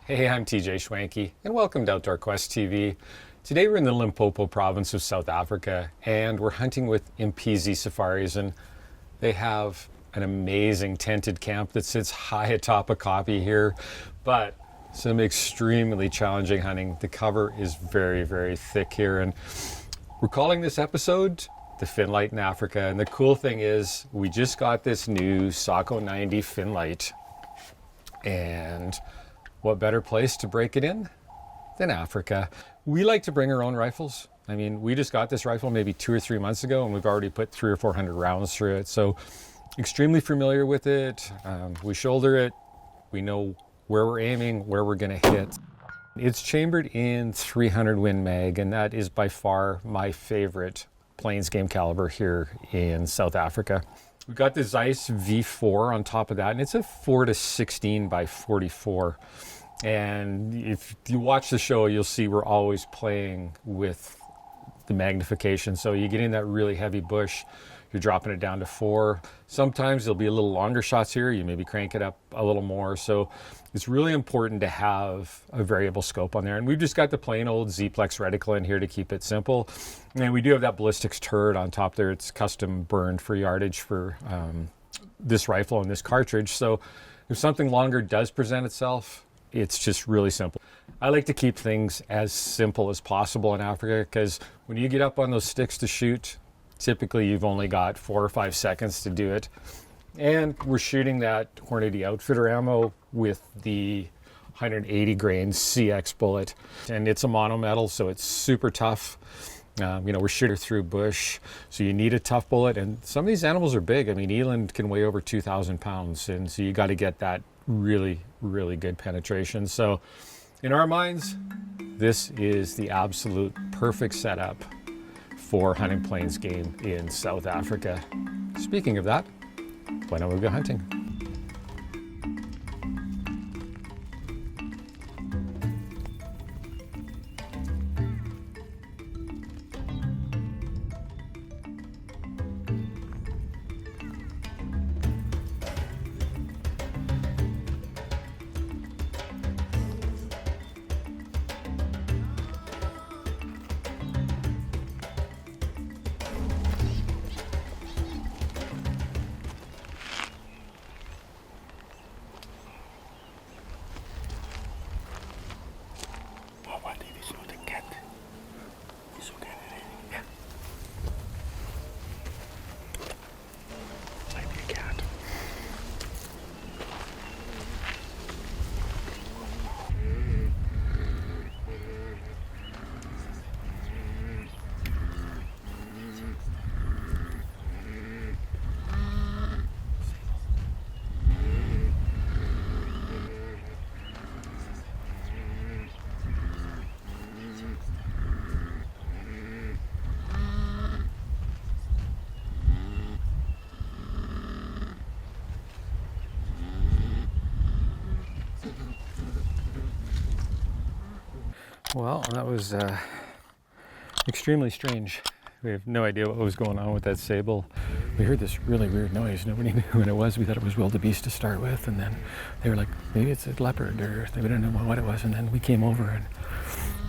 Hey, I'm TJ Schwanke, and welcome to Outdoor Quest TV. Today we're in the Limpopo province of South Africa, and we're hunting with Impisi Safaris, and they have an amazing tented camp that sits high atop a kopje here, but some extremely challenging hunting. The cover is very, very thick here, and we're calling this episode the Finnlight in Africa. And the cool thing is we just got this new Sako 90 Finnlight, and what better place to break it in than Africa? We like to bring our own rifles. I mean, we just got this rifle maybe 2 or 3 months ago, and we've already put 300 or 400 rounds through it. So extremely familiar with it. We shoulder it. We know where we're aiming, where we're gonna hit. It's chambered in 300 Win Mag, and that is by far my favorite plains game caliber here in South Africa. We've got the Zeiss V4 on top of that, and it's a 4-16 by 44. And if you watch the show, you'll see we're always playing with the magnification. So you get in that really heavy bush, you're dropping it down to 4. Sometimes there'll be a little longer shots here. You maybe crank it up a little more. So it's really important to have a variable scope on there. And we've just got the plain old Z-Plex reticle in here to keep it simple. And we do have that ballistics turret on top there. It's custom burned for yardage for this rifle and this cartridge. So if something longer does present itself, it's just really simple. I like to keep things as simple as possible in Africa, because when you get up on those sticks to shoot, typically you've only got 4 or 5 seconds to do it. And we're shooting that Hornady Outfitter ammo with the 180 grain CX bullet. And it's a monometal, so it's super tough. We're shooting through bush, so you need a tough bullet. And some of these animals are big. I mean, eland can weigh over 2,000 pounds. And so you got to get that really, really good penetration. So in our minds, this is the absolute perfect setup for hunting plains game in South Africa. Speaking of that, why don't we go hunting? Well, that was extremely strange. We have no idea what was going on with that Sable. We heard this really weird noise. Nobody knew what it was. We thought it was wildebeest to start with, and then they were like, maybe it's a leopard, or they didn't know what it was. And then we came over, and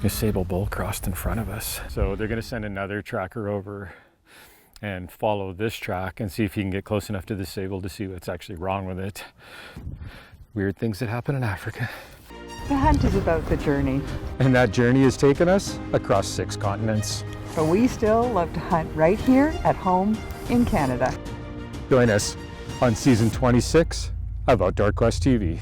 a Sable bull crossed in front of us. So they're going to send another tracker over and follow this track and see if he can get close enough to the Sable to see what's actually wrong with it. Weird things that happen in Africa. The hunt is about the journey. And that journey has taken us across 6 continents. But we still love to hunt right here at home in Canada. Join us on season 26 of Outdoor Quest TV.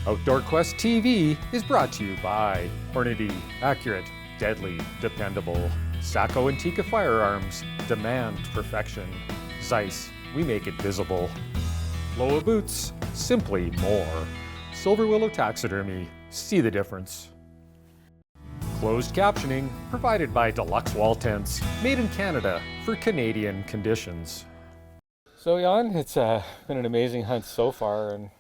Outdoor Quest TV is brought to you by Hornady, accurate, deadly, dependable. Sako and Tika Firearms, demand perfection. Zeiss, we make it visible. Loa Boots, simply more. Silver Willow Taxidermy, see the difference. Closed captioning provided by Deluxe Wall Tents, made in Canada for Canadian conditions. So Jan, it's been an amazing hunt so far, and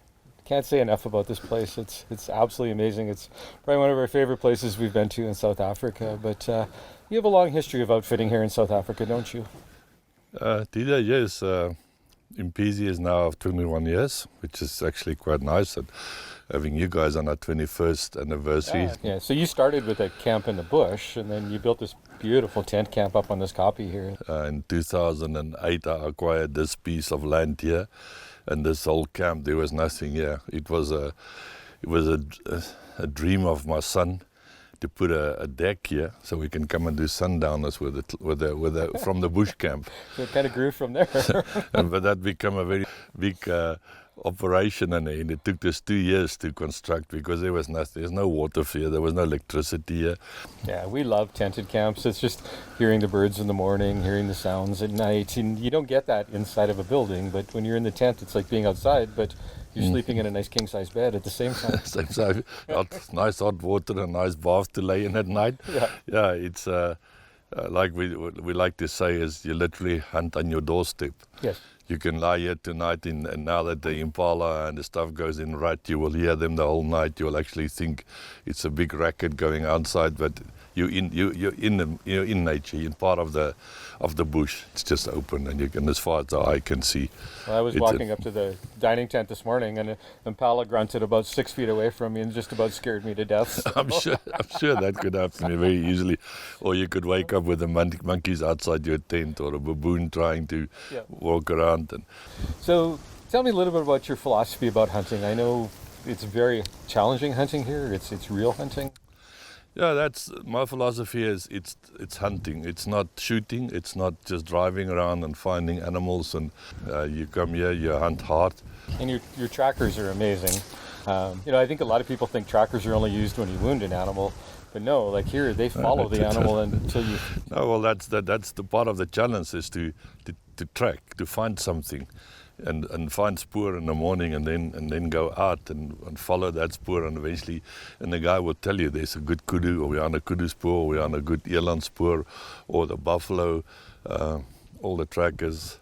can't say enough about this place. It's absolutely amazing. It's probably one of our favorite places we've been to in South Africa. But you have a long history of outfitting here in South Africa, don't you? Dida, yes. Impisi is now 21 years, which is actually quite nice. And having you guys on our 21st anniversary. Yeah, so you started with a camp in the bush, and then you built this beautiful tent camp up on this copy here. In 2008, I acquired this piece of land here, and this whole camp, there was nothing here. It was a dream of my son to put a deck here so we can come and do sundowners from the bush camp. So it kind of grew from there. But that became a very big operation, and it took us 2 years to construct because there was nothing. There's no water here. There was no electricity here. Yeah, we love tented camps. It's just hearing the birds in the morning, hearing the sounds at night, and you don't get that inside of a building. But when you're in the tent, it's like being outside, but you're sleeping in a nice king-size bed at the same time. Same size, nice hot water, a nice bath to lay in at night. Yeah, it's like we like to say is you literally hunt on your doorstep. Yes. You can lie here tonight, and now that the impala and the stuff goes in right, you will hear them the whole night. You will actually think it's a big racket going outside, but you're in nature. You're in part of the bush. It's just open, and you can, as far as the eye can see. Well, I was walking up to the dining tent this morning, and an impala grunted about 6 feet away from me and just about scared me to death. So. I'm sure that could happen very easily. Or you could wake up with the monkeys outside your tent, or a baboon trying to walk around. So tell me a little bit about your philosophy about hunting. I know it's very challenging hunting here. It's real hunting. Yeah, that's my philosophy. Is it's hunting. It's not shooting. It's not just driving around and finding animals. And you come here, you hunt hard. And your trackers are amazing. I think a lot of people think trackers are only used when you wound an animal. But no, like here, they follow the animal until you... No, well, that's the part of the challenge is to track, to find something, and find spoor in the morning, and then go out and follow that spoor, and eventually, and the guy will tell you there's a good kudu, or we're on a kudu spoor, or we're on a good eland spoor, or the buffalo, all the trackers,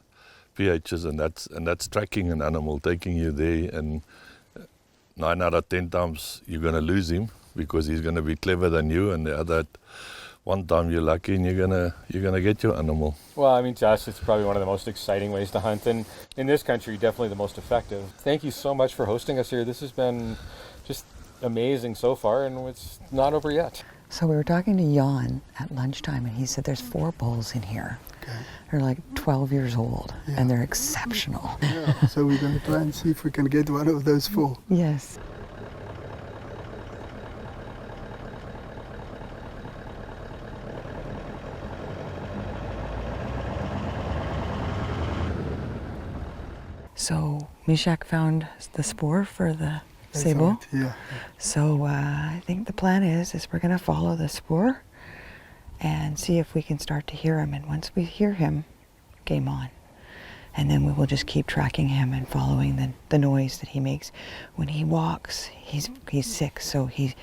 PHs, and that's tracking an animal, taking you there, and 9 out of 10 times you're going to lose him, because he's going to be clever than you, and the other one time you're lucky and you're gonna get your animal. Well, I mean, to us, it's probably one of the most exciting ways to hunt, and in this country, definitely the most effective. Thank you so much for hosting us here. This has been just amazing so far, and it's not over yet. So we were talking to Jan at lunchtime, and he said there's 4 bulls in here. Okay. They're like 12 years old, and they're exceptional. Yeah, so we're going to try and see if we can get one of those 4. Yes. So Mishak found the spoor for the Sable. Right, yeah. So I think the plan is we're going to follow the spoor and see if we can start to hear him. And once we hear him, game on. And then we will just keep tracking him and following the noise that he makes. When he walks, he's sick, so he's...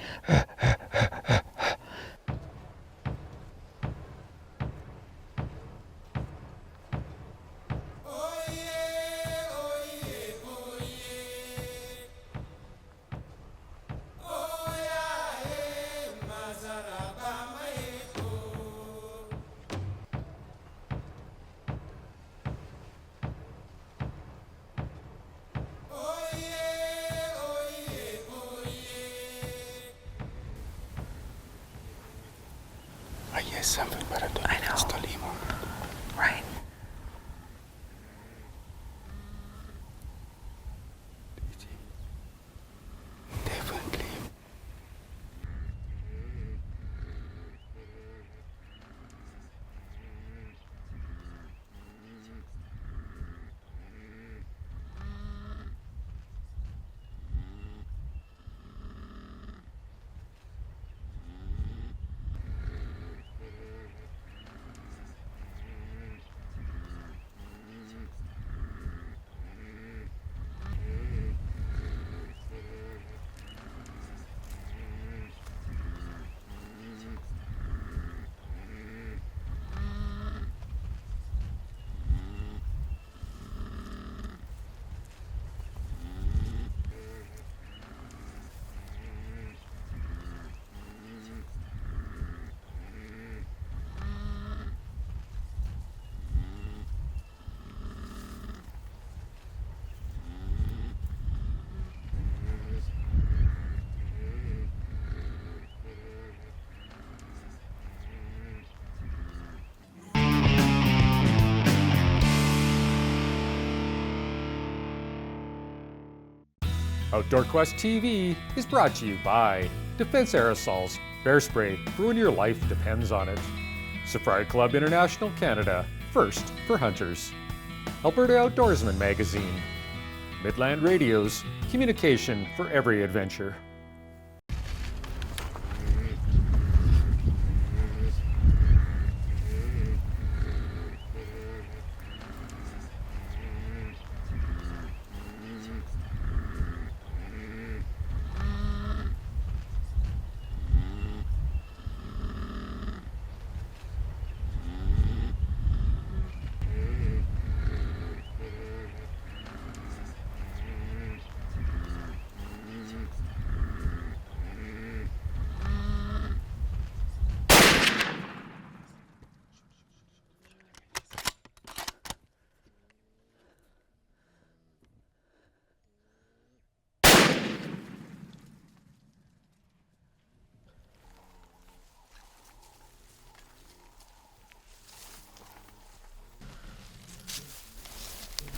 I hear something, but I don't I know. It's Tolima. Right. Definitely. Outdoor Quest TV is brought to you by Defense Aerosols, bear spray for when your life depends on it. Safari Club International Canada, first for hunters. Alberta Outdoorsman Magazine. Midland Radio's communication for every adventure.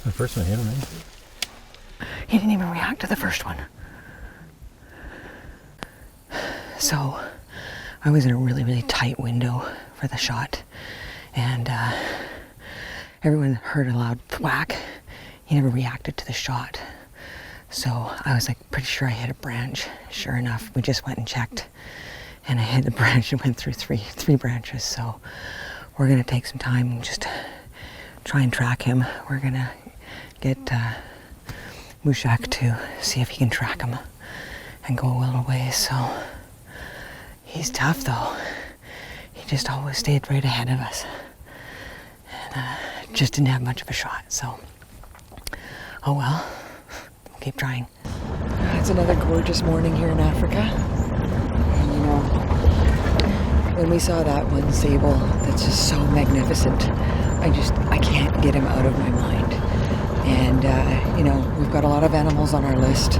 The first one hit him, eh? He didn't even react to the first one. So I was in a really, really tight window for the shot, and everyone heard a loud thwack. He never reacted to the shot. So I was like pretty sure I hit a branch. Sure enough, we just went and checked, and I hit the branch and went through three branches. So we're gonna take some time and just try and track him. We're gonna get Mushak to see if he can track him and go a little ways. So he's tough though. He just always stayed right ahead of us, and just didn't have much of a shot. So oh well, we'll keep trying. It's another gorgeous morning here in Africa. And you know, when we saw that one sable that's just so magnificent, I can't get him out of my mind. And, you know, we've got a lot of animals on our list.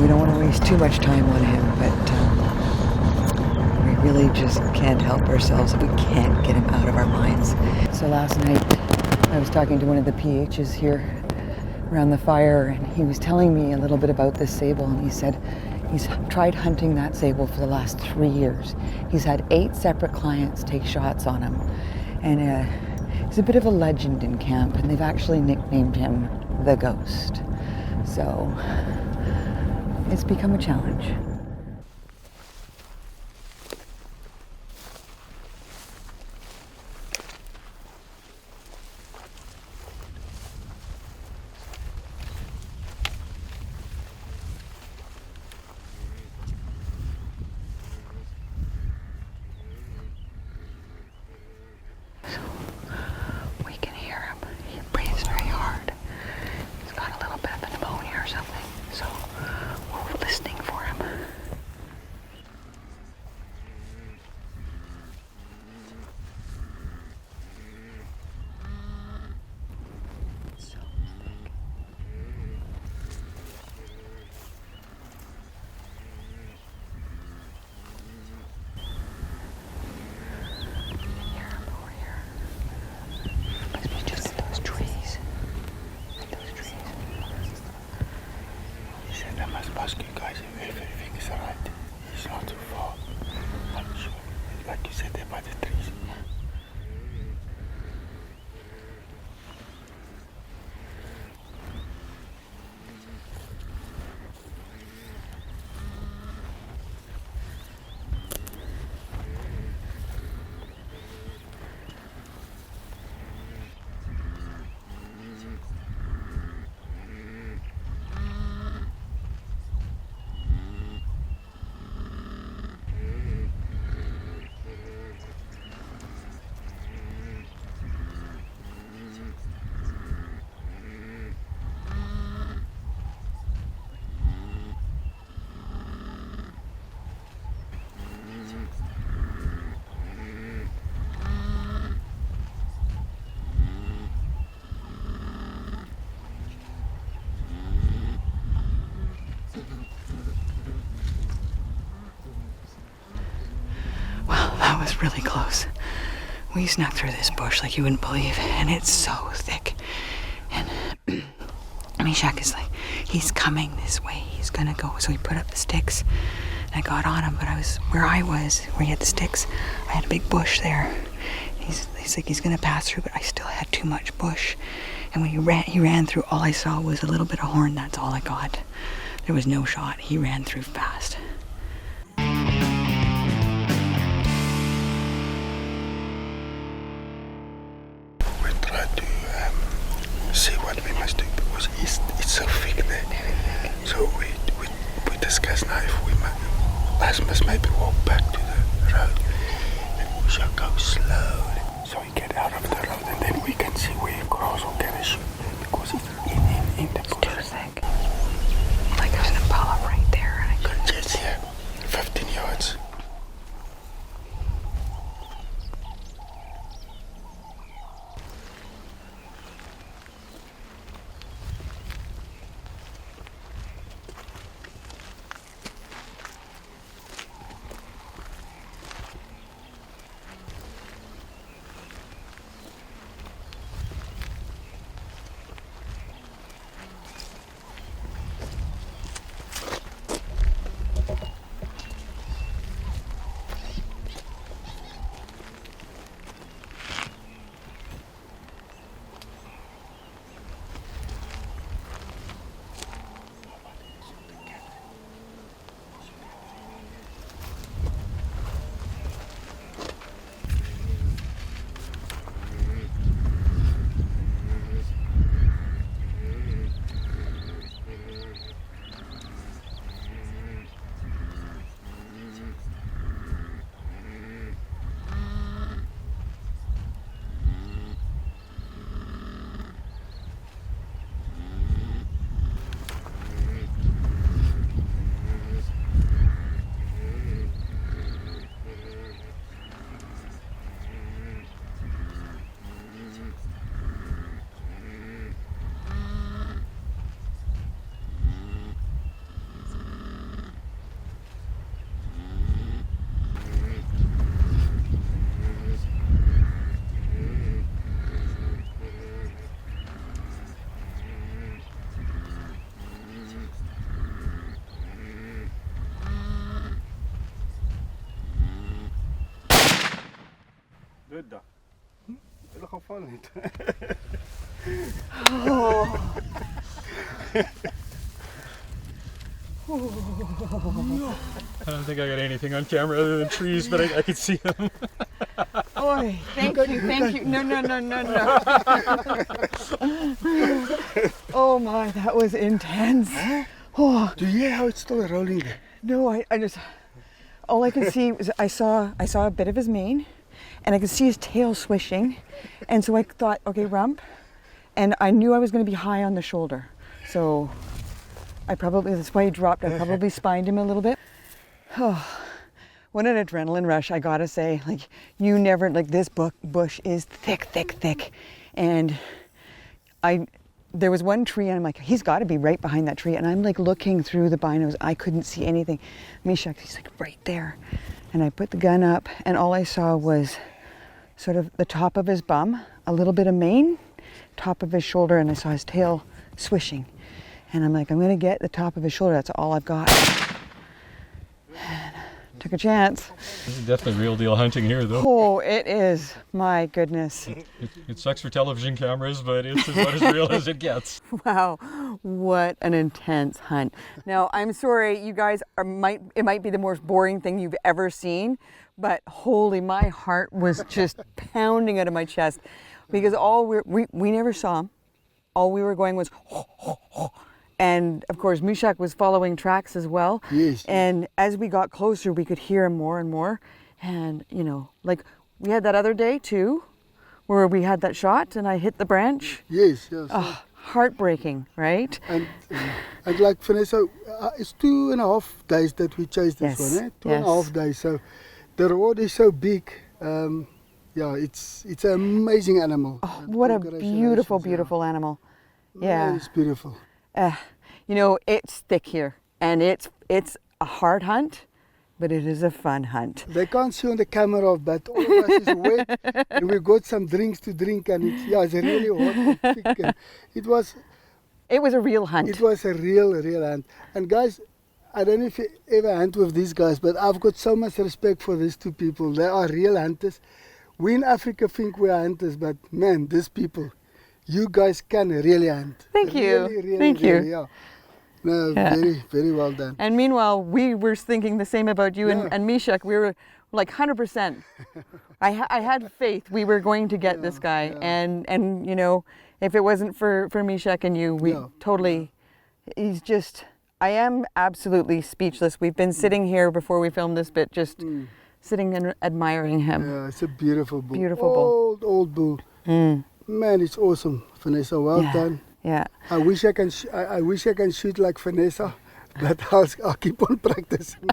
We don't want to waste too much time on him, but we really just can't help ourselves if we can't get him out of our minds. So last night, I was talking to one of the PHs here around the fire, and he was telling me a little bit about this sable, and he said he's tried hunting that sable for the last 3 years. He's had 8 separate clients take shots on him. And he's a bit of a legend in camp, and they've actually nicknamed him the Ghost. So it's become a challenge. Really close. We snuck through this bush like you wouldn't believe, and it's so thick. And Meshach is like, he's coming this way. he's gonna go. So he put up the sticks, and I got on him, but where he had the sticks, I had a big bush there. He's like, he's gonna pass through, but I still had too much bush. And when he ran through, all I saw was a little bit of horn. That's all I got. There was no shot. He ran through fast. We try to see what we must do because it's so thick there. So we discuss now if we must maybe walk back to the road and we shall go slowly. So we get out of the road and then we can see where you cross or get a shoot because it's in the bush. Too thick. Like there's an impala right there and I couldn't. Just here, 15 yards. Good dag. Hulle gaan val net. I don't think I got anything on camera other than trees, but I could see them. Oh, thank you. No. Oh my, that was intense. Oh. Do you hear how it's still rolling there? No, I just, all I could see was I saw a bit of his mane, and I could see his tail swishing, and so I thought, okay, rump, and I knew I was going to be high on the shoulder, so that's why he dropped. I probably spined him a little bit. Oh, what an adrenaline rush! I gotta say, like this bush is thick, and there was one tree, and I'm like, he's got to be right behind that tree. And I'm like looking through the binos. I couldn't see anything. Mishak, he's like right there. And I put the gun up, and all I saw was sort of the top of his bum, a little bit of mane, top of his shoulder, and I saw his tail swishing. And I'm like, I'm going to get the top of his shoulder. That's all I've got. And took a chance. This is definitely real deal hunting here, though. Oh, it is. My goodness. It sucks for television cameras, but it's about as real as it gets. Wow, what an intense hunt. Now, I'm sorry, you guys it might be the most boring thing you've ever seen, but holy, my heart was just pounding out of my chest because we never saw him. All we were going was, and of course, Mishak was following tracks as well. Yes. And as we got closer, we could hear him more and more. And, like we had that other day too, where we had that shot and I hit the branch. Yes. Oh, heartbreaking, right? And like Vanessa, it's 2.5 days that we chased this Yes, one, 2.5 days. So the reward is so big. It's an amazing animal. Oh, what a beautiful animal. Yeah. It's beautiful. It's thick here, and it's a hard hunt, but it is a fun hunt. They can't see on the camera, but all of us is wet, and we got some drinks to drink, and it's really hot and thick. And it was It was a real hunt. It was a real hunt. And guys, I don't know if you ever hunt with these guys, but I've got so much respect for these two people. They are real hunters. We in Africa think we are hunters, but man, these people, you guys can really hunt. Thank you. Thank you. Yeah. No, Yeah. very well done. And meanwhile, we were thinking the same about you Yeah. and Mishak. We were like 100%. I had faith we were going to get this guy. yeah. And you know, if it wasn't for Mishak and you, we Yeah. totally, he's just, I am absolutely speechless. We've been sitting here before we filmed this bit, just sitting and admiring him. Yeah, it's a beautiful bull. Beautiful bull. Old bull. Man, it's awesome, Vanessa. Well Yeah. done. Yeah. I wish I can. I wish I can shoot like Vanessa, but I'll keep on practicing.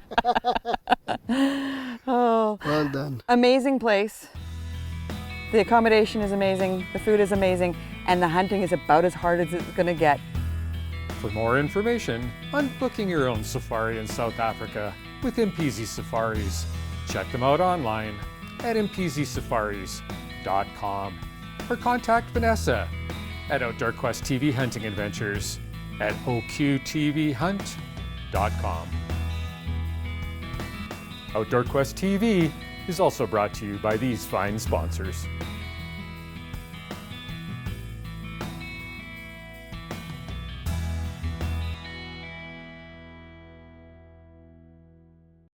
Oh, Well done. amazing place. The accommodation is amazing. The food is amazing. And the hunting is about as hard as it's going to get. For more information on booking your own safari in South Africa with Impisi Safaris, check them out online at impisisafaris.com or contact Vanessa at Outdoor Quest TV Hunting Adventures at oqtvhunt.com. Outdoor Quest TV is also brought to you by these fine sponsors.